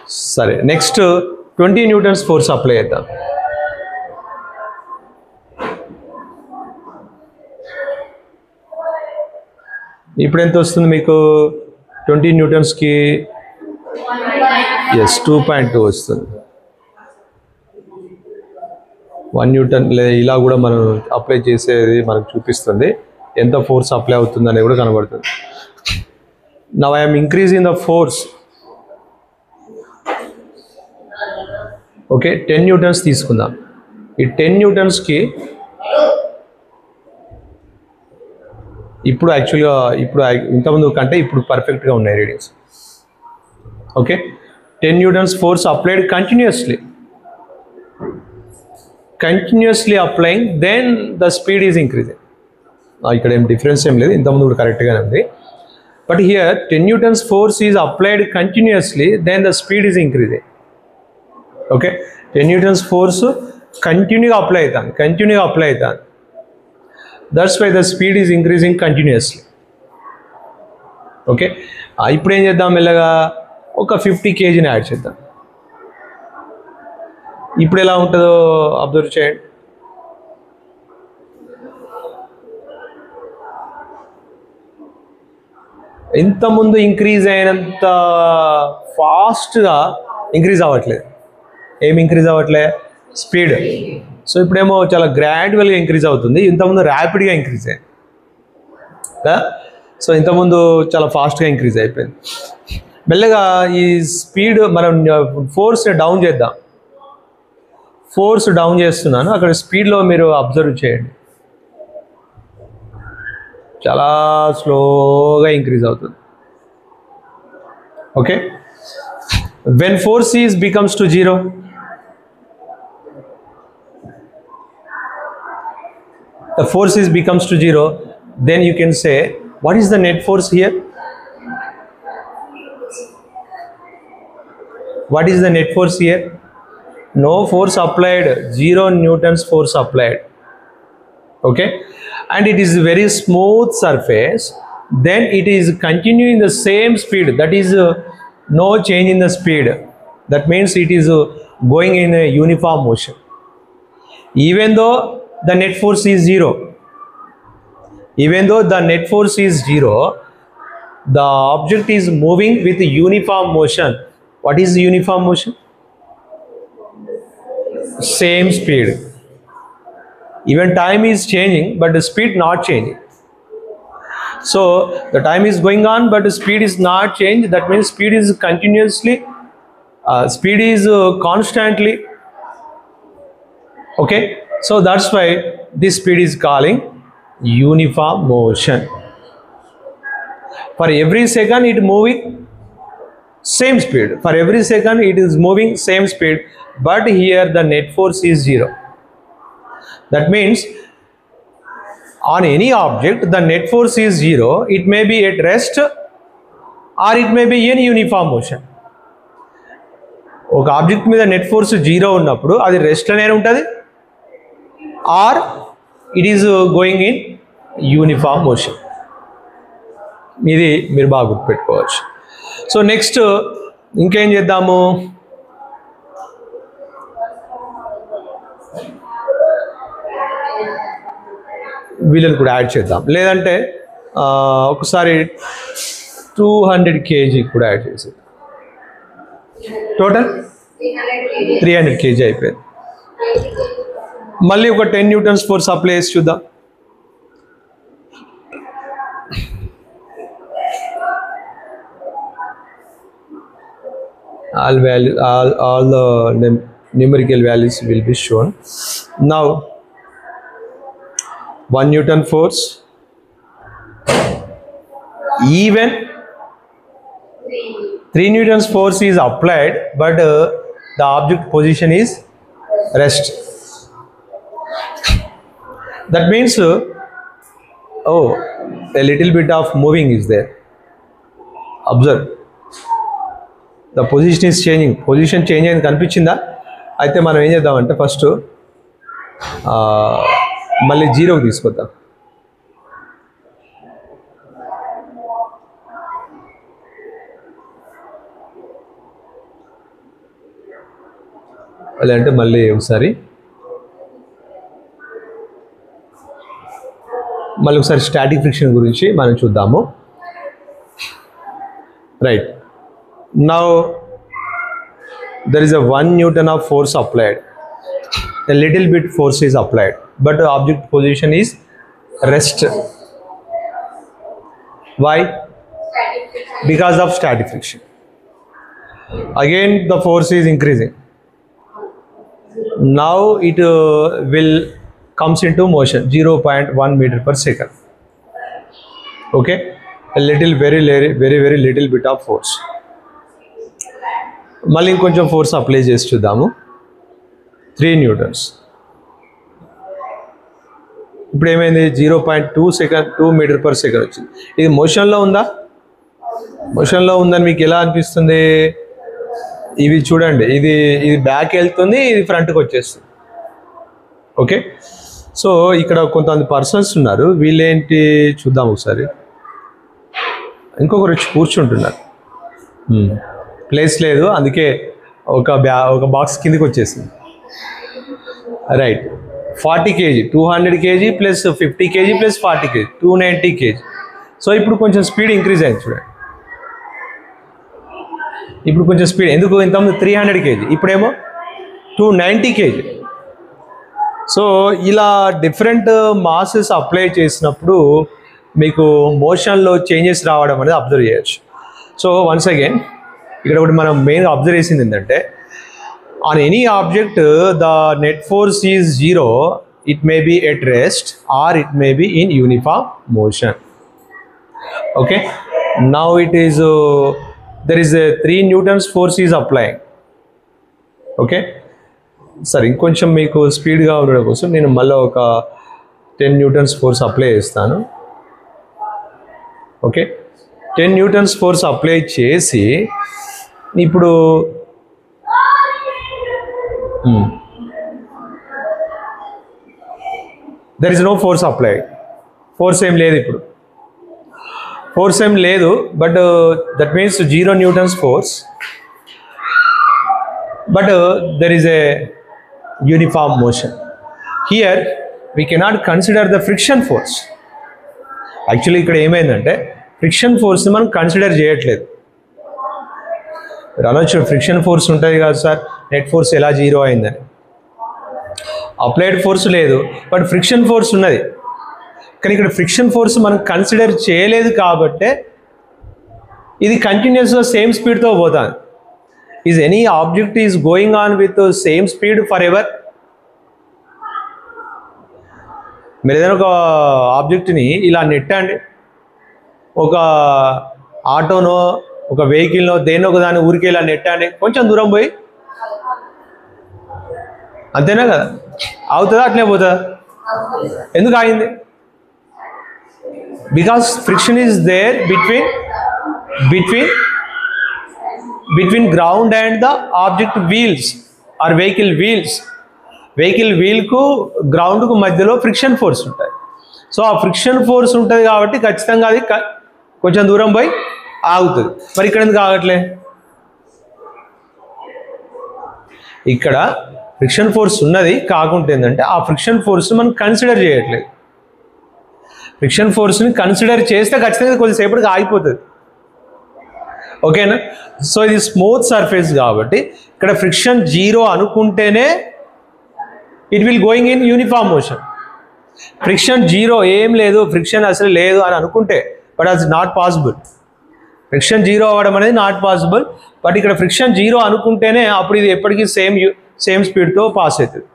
సరే next 20 Newton's force apply చేద్దాం. ఇప్పుడు ఎంత వస్తుంది మీకు 20 న్యూటన్స్కి? ఎస్ 2.2 వస్తుంది. 1 న్యూటన్ లేదా ఇలా కూడా మనం అప్లై చేసేది మనకు చూపిస్తుంది, ఎంత ఫోర్స్ అప్లై అవుతుంది అనేది కూడా కనబడుతుంది. Now I'm increasing the force. Okay 10 newtons తీసుకుందాం. ఈ 10 న్యూటన్స్కి ఇప్పుడు యాక్చువల్గా ఇంతకుముందు కంటే ఇప్పుడు పర్ఫెక్ట్గా ఉన్నాయి readings. Okay 10 newtons force applied continuously applying, then the speed is increasing. ఇక్కడ ఏం డిఫరెన్స్ ఏం లేదు, ఇంతకుముందు కూడా కరెక్ట్గానే ఉంది. But here 10 newtons force is applied continuously, then the speed is increasing. Okay 10 newtons force కంటిన్యూగా అప్లై అవుతాను, that's why the speed is increasing continuously. Okay ఇప్పుడు ఏం చేద్దాం, మెల్లగా ఒక 50 kgని యాడ్ చేద్దాం. ఇప్పుడు ఎలా ఉంటుందో అబ్జర్వ్ చేయండి. ఇంతకుముందు ఇంక్రీజ్ అయినంత ఫాస్ట్గా ఇంక్రీజ్ అవ్వట్లేదు. ఏమి ఇంక్రీజ్ అవ్వట్లే? స్పీడ్. సో ఇప్పుడేమో చాలా గ్రాడ్యువల్గా ఇంక్రీజ్ అవుతుంది, ఇంతకుముందు ర్యాపిడ్గా ఇంక్రీజ్ అయింది కదా. సో ఇంతకుముందు చాలా ఫాస్ట్గా ఇంక్రీజ్ అయిపోయింది. మెల్లగా ఈ స్పీడ్ మనం ఫోర్స్ని డౌన్ చేద్దాం. ఫోర్స్ డౌన్ చేస్తున్నాను, అక్కడ స్పీడ్లో మీరు అబ్జర్వ్ చేయండి, చాలా స్లోగా ఇంక్రీజ్ అవుతుంది. Okay when force is becomes to 0, the force is becomes to 0, then you can say what is the net force here? What is the net force here? No force applied, 0 newtons force applied. Okay, and it is very smooth surface, then it is continuing the same speed, that is no change in the speed. That means it is going in a uniform motion. Even though the net force is 0, the object is moving with uniform motion. What is uniform motion? Same speed. Even time is changing, but the speed not changing. So the time is going on, but the speed is not changed. That means speed is continuously, constantly. Okay, so that's why this speed is calling uniform motion. For every second it moving same speed. For every second it is moving same speed, but here the net force is 0. That means on any object the net force is 0. It may be at rest or it may be in uniform motion. ఒక object మీద net force 0 ఉన్నప్పుడు అది రెస్ట్లోనే ఉంటుంది, or it is going in uniform motion. ఇది మీరు బాగా గుర్తుపెట్టుకోవచ్చు. సో నెక్స్ట్ ఇంకేం చేద్దాము, వీళ్ళని కూడా యాడ్ చేద్దాం, లేదంటే ఒకసారి 200 kg కూడా యాడ్ చేసి టోటల్ 300 kg అయిపోయింది. మళ్ళీ ఒక 10 న్యూటన్స్ ఫోర్స్ అప్లై చేసి చూద్దాం. all the numerical values will be shown. Now 1 Newton force, even 3 Newtons force is applied, but the object position is rest. That means a little bit of moving is there. Observe, the position is changing. Position change అని కనిపించిందా? అయితే మనం ఏం చేద్దామంటే first మళ్ళీ 0కి తీసుకొద్దాం. లేదంటే మళ్ళీ ఒకసారి స్టాటిక్ ఫ్రిక్షన్ గురించి మనం చూద్దాము. Right, now there is a 1 Newton of force applied. A little bit force is applied, but the object position is rest. Why? Because of static friction. Again the force is increasing. Now it will comes into motion 0.1 meter per second. Okay, a little very little bit of force. మళ్ళీ ఇంకొంచెం force apply చేసి చూద్దాము. 3 Newton's. ఇప్పుడు ఏమైంది? 0.2 metre per second వచ్చింది. ఇది మోషన్లో ఉందా? మోషన్లో ఉందని మీకు ఎలా అనిపిస్తుంది? ఇవి చూడండి, ఇది బ్యాక్ వెళ్తుంది, ఇది ఫ్రంట్కి వచ్చేస్తుంది. ఓకే, సో ఇక్కడ కొంతమంది పర్సన్స్ ఉన్నారు, వీళ్ళేంటి చూద్దాం ఒకసారి. ఇంకొకరు వచ్చి కూర్చుంటున్నారు, ప్లేస్ లేదు, అందుకే ఒక బాక్స్ కిందకి వచ్చేసింది. Right, 40 kg, 200 kg plus 50 kg plus 40 kg, 290 kg. So ఇప్పుడు కొంచెం స్పీడ్ ఇంక్రీజ్ అయింది చూడండి. ఇప్పుడు కొంచెం స్పీడ్ ఎందుకు? ఇంతకుముందు 300 kg, ఇప్పుడేమో 290 kg. సో ఇలా డిఫరెంట్ మాసెస్ అప్లై చేసినప్పుడు మీకు మోషన్లో చేంజెస్ రావడం అనేది అబ్జర్వ్ చేయొచ్చు. సో వన్స్ అగైన్ ఇక్కడ ఒకటి మనం మెయిన్గా అబ్జర్వ్ చేసింది ఏంటంటే, on any object the net force is 0. It may be at rest or it may be in uniform motion. Okay, now it is there is 3 newtons force is applying. Okay, సరే ఇంకొంచెం మీకు స్పీడ్గా ఉండడం కోసం నేను మళ్ళీ ఒక 10 న్యూటన్స్ ఫోర్స్ అప్లై చేస్తాను. ఓకే, 10 న్యూటన్స్ ఫోర్స్ అప్లై చేసి ఇప్పుడు there is no force apply. Force ఏం లేదు, ఇప్పుడు ఫోర్స్ ఏం లేదు, but that means 0 newtons force, but there is a uniform motion. Here we cannot consider the friction force. Actually ఇక్కడ ఏమైందంటే ఫ్రిక్షన్ ఫోర్స్ని మనం కన్సిడర్ చేయట్లేదు. అనొచ్చు ఫ్రిక్షన్ ఫోర్స్ ఉంటుంది కదా సార్, నెట్ ఫోర్స్ ఎలా 0 అయిందని. అప్లైడ్ ఫోర్స్ లేదు, బట్ ఫ్రిక్షన్ ఫోర్స్ ఉన్నది. కానీ ఇక్కడ ఫ్రిక్షన్ ఫోర్స్ మనం కన్సిడర్ చేయలేదు కాబట్టే ఇది కంటిన్యూస్గా సేమ్ స్పీడ్తో పోతుంది. Is any object is going on with same speed for ever? మీరు ఏదైనా ఒక ఆబ్జెక్ట్ని ఇలా నెట్టండి, ఒక ఆటోనో ఒక వెహికల్నో దేన్నో ఒక దాన్ని ఊరికి ఇలా నెట్టండి, కొంచెం దూరం పోయి, అంతేనా కదా? అవుతుందా? అట్లే పోతుందా? ఎందుకు ఆగింది? Because friction is there between ground and the object wheels or vehicle wheels. Vehicle వీల్కు గ్రౌండ్కు మధ్యలో ఫ్రిక్షన్ ఫోర్స్ ఉంటుంది. సో ఆ ఫ్రిక్షన్ ఫోర్స్ ఉంటుంది కాబట్టి ఖచ్చితంగా అది కొంచెం దూరం పోయి ఆగుతుంది. మరి ఇక్కడ ఎందుకు ఆగట్లే? ఇక్కడ ఫ్రిక్షన్ ఫోర్స్ ఉన్నది, కాకుంటే ఏంటంటే ఆ ఫ్రిక్షన్ ఫోర్స్ని మనం కన్సిడర్ చేయట్లేదు. ఫ్రిక్షన్ ఫోర్స్ని కన్సిడర్ చేస్తే ఖచ్చితంగా కొద్దిసేపటికి ఆగిపోతుంది. ఓకేనా? సో ఇది స్మూత్ సర్ఫేస్ కాబట్టి ఇక్కడ ఫ్రిక్షన్ 0 అనుకుంటేనే it will going in uniform motion. Friction 0 ఏం లేదు, ఫ్రిక్షన్ అసలు లేదు అని అనుకుంటే, బట్ అది నాట్ పాసిబుల్. ఫ్రిక్షన్ 0 అవ్వడం అనేది నాట్ పాసిబుల్. బట్ ఇక్కడ ఫ్రిక్షన్ 0 అనుకుంటేనే అప్పుడు ఇది ఎప్పటికీ సేమ్ స్పీడ్తో పాస్ అవుతుంది.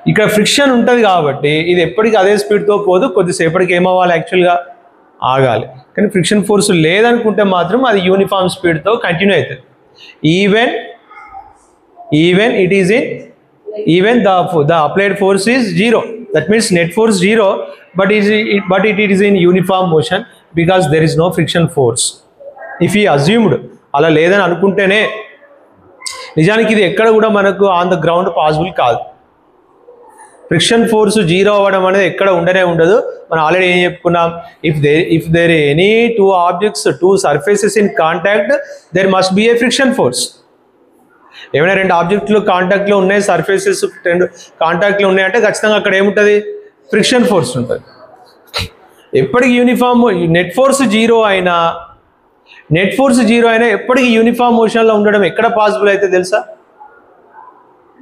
ఇక్కడ ఫ్రిక్షన్ ఉంటుంది కాబట్టి ఇది ఎప్పటికీ అదే స్పీడ్తో పోదు, కొద్దిసేపటికి ఏమవ్వాలి? యాక్చువల్గా ఆగాలి. కానీ ఫ్రిక్షన్ ఫోర్స్ లేదనుకుంటే మాత్రం అది యూనిఫామ్ స్పీడ్తో కంటిన్యూ అవుతుంది. Even it is in the applied force is 0. That means net force 0, but it is in uniform motion because there is no friction force. If he assumed అలా లేదని అనుకుంటేనే నిజానికి ఇది ఎక్కడ కూడా మనకు ఆన్ ద గ్రౌండ్ పాసిబుల్ కాదు. Friction force 0 అవ్వడం అనేది ఎక్కడ ఉండనే ఉండదు. మనం ఆల్రెడీ ఏం చెప్పుకున్నాం? If there any 2 objects 2 surfaces in contact, there must be a friction force. ఏమైనా రెండు ఆబ్జెక్టులు కాంటాక్ట్లో ఉన్నాయి, సర్ఫేసెస్ రెండు కాంటాక్ట్లో ఉన్నాయంటే ఖచ్చితంగా అక్కడ ఏముంటుంది, ఫ్రిక్షన్ ఫోర్స్ ఉంటుంది. ఎప్పటికి యూనిఫామ్ నెట్ ఫోర్స్ జీరో అయినా ఎప్పటికీ యూనిఫామ్ మోషన్లో ఉండడం ఎక్కడ పాసిబుల్ అయితే తెలుసా?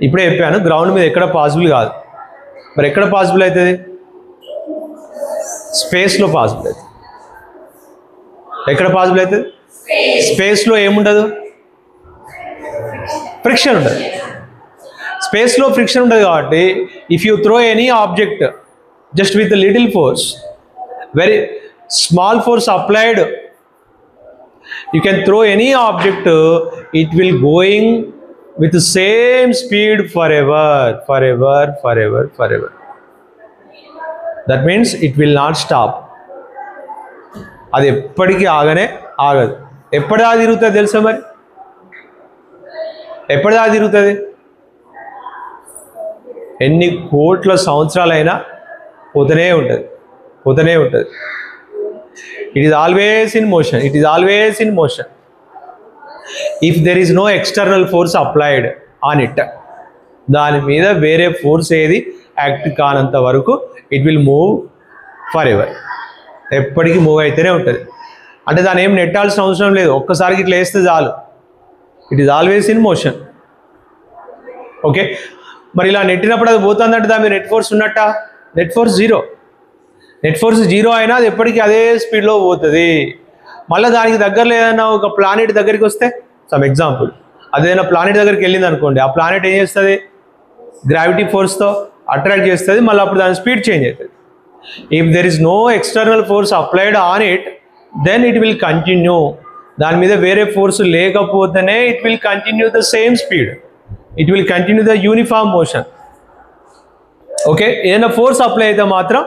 ఇప్పుడే చెప్పాను, గ్రౌండ్ మీద ఎక్కడ పాసిబుల్ కాదు. మరి ఎక్కడ పాసిబుల్ అవుతుంది? స్పేస్లో పాసిబుల్ అవుతుంది. ఎక్కడ పాసిబుల్ అవుతుంది? స్పేస్లో ఏముండదు, ఫ్రిక్షన్ ఉండదు. స్పేస్లో ఫ్రిక్షన్ ఉండదు కాబట్టి if you throw any object just with a little force, very small force applied, you can throw any object, it will going with the same speed forever. That means it will not stop. అది ఎప్పటికీ ఆగదు. ఎప్పటిదా తిరుగుతుంది తెలుసా? మరి ఎప్పటిదా తిరుగుతుంది? ఎన్ని కోట్ల సంవత్సరాలైనా పోతూనే ఉంటుంది. It is always in motion. If there is no external force applied on it, దాని మీద వేరే ఫోర్స్ ఏది యాక్ట్ కానంత వరకు it will move for ever. ఎప్పటికీ మూవ్ అయితేనే ఉంటుంది. అంటే దాని ఏం నెట్టాల్సిన అవసరం లేదు, ఒక్కసారికి ఇట్లా వేస్తే చాలు. It is always in motion. Okay, మరి ఇలా నెట్టినప్పుడు అది పోతుందంటే దాని మీద నెట్ ఫోర్స్ ఉన్నట్ట? నెట్ ఫోర్స్ జీరో అయినా అది ఎప్పటికీ అదే స్పీడ్లో పోతుంది. మళ్ళీ దానికి దగ్గరలో ఏదైనా ఒక ప్లానెట్ దగ్గరికి వస్తే, సమ్ ఎగ్జాంపుల్, అదేదైనా ప్లానెట్ దగ్గరికి వెళ్ళింది అనుకోండి, ఆ ప్లానెట్ ఏం చేస్తుంది? గ్రావిటీ ఫోర్స్తో అట్రాక్ట్ చేస్తుంది. మళ్ళీ అప్పుడు దాని స్పీడ్ చేంజ్ అవుతుంది. If there is no external force applied on it, then it will continue. దాని మీద వేరే ఫోర్స్ లేకపోతేనే it will continue the same speed, it will continue the uniform motion. Okay, ఏదైనా ఫోర్స్ అప్లై అయితే మాత్రం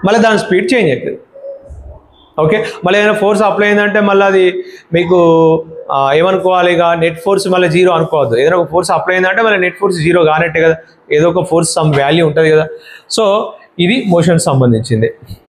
మళ్ళీ దాని స్పీడ్ చేంజ్ అవుతుంది. ఓకే, మళ్ళీ ఏదైనా ఫోర్స్ అప్లై అయిందంటే మళ్ళీ అది మీకు ఏమనుకోవాలి, ఇక నెట్ ఫోర్స్ మళ్ళీ జీరో అనుకోవద్దు. ఏదైనా ఒక ఫోర్స్ అప్లై అయిందంటే మళ్ళీ నెట్ ఫోర్స్ జీరో కానట్టే కదా, ఏదో ఒక ఫోర్స్ సమ్ వాల్యూ ఉంటుంది కదా. సో ఇది మోషన్ సంబంధించింది.